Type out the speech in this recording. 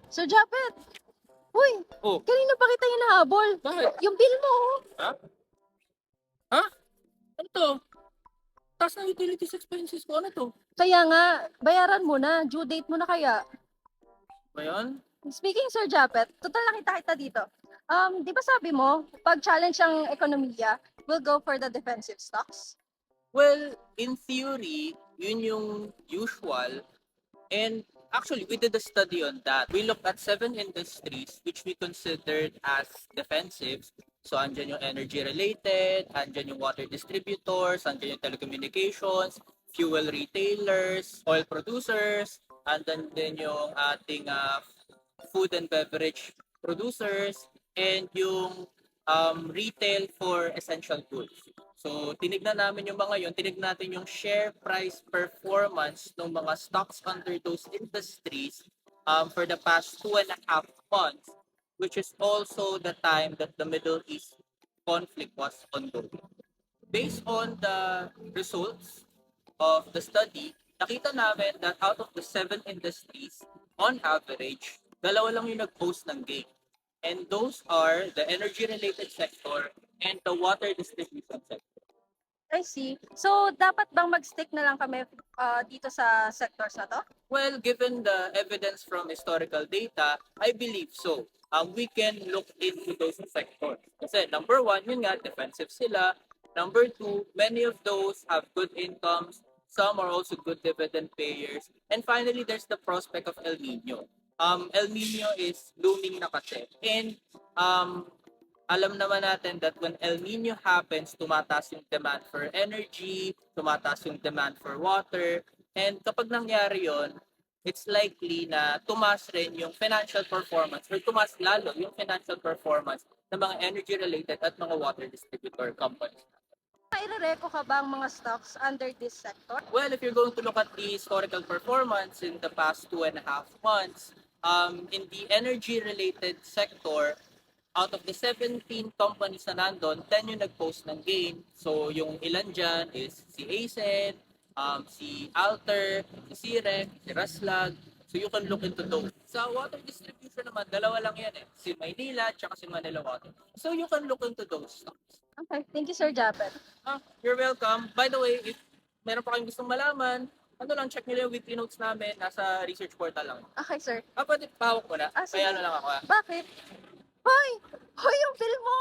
Sir Japet! Uy! Oh, Kanina pa kita hinahabol. bakit? Yung bill mo, oh. Ha? Ha? Ano to? Taas ng utilities expenses ko. Ano to? Kaya nga, bayaran mo na. Due date mo na kaya. Ba yan? Speaking, Sir Japet, total nakita kita dito. Di ba sabi mo, pag challenge ang ekonomiya, we'll go for the defensive stocks? Well, in theory, yun yung usual. And actually, we did a study on that. We looked at 7 industries which we considered as defensives. So, andyan yung energy-related, andyan yung water distributors, andyan yung telecommunications, fuel retailers, oil producers, andyan din yung ating food and beverage producers, and yung retail for essential goods. So, tinignan namin yung mga yun, tinignan natin yung share price performance ng mga stocks under those industries for the past 2.5 months, which is also the time that the Middle East conflict was ongoing. Based on the results of the study, nakita namin that out of the 7 industries, on average, dalawa lang yung nag-post ng gain. And those are the energy-related sector and the water distribution sector. I see. So, dapat bang mag-stick na lang kami dito sa sectors na to? Well, given the evidence from historical data, I believe so. We can look into those sectors. Kasi number one, yun nga, defensive sila. Number two, many of those have good incomes. Some are also good dividend payers. And finally, there's the prospect of El Nino. El Nino is looming na kasi. And alam naman natin that when El Nino happens, tumataas yung demand for energy, tumataas yung demand for water, and kapag nangyari yon, it's likely na tumaas rin yung financial performance or tumaas lalo yung financial performance ng mga energy-related at mga water distributor companies. Maire-reco ka ba ang mga stocks under this sector? Well, if you're going to look at the historical performance in the past 2.5 months, in the energy-related sector, out of the 17 companies na nandun, 10 yung nag-post ng gain. So, yung ilan dyan is si Acen, si Alter, si Sirec, si Raslag. So, you can look into those. Sa water distribution naman, dalawa lang yan eh. Si Maynila, tsaka si Manila Water. So, you can look into those stocks. Okay, thank you, Sir Japet. You're welcome. By the way, if meron pa kayong gustong malaman, ano lang, check nyo lang yung weekly notes namin. Nasa research portal lang. Okay, sir. Pwede pahawak ko na. Sige. Kaya ano lang ako. Bakit? Hoy! Hoy, yung bill mo!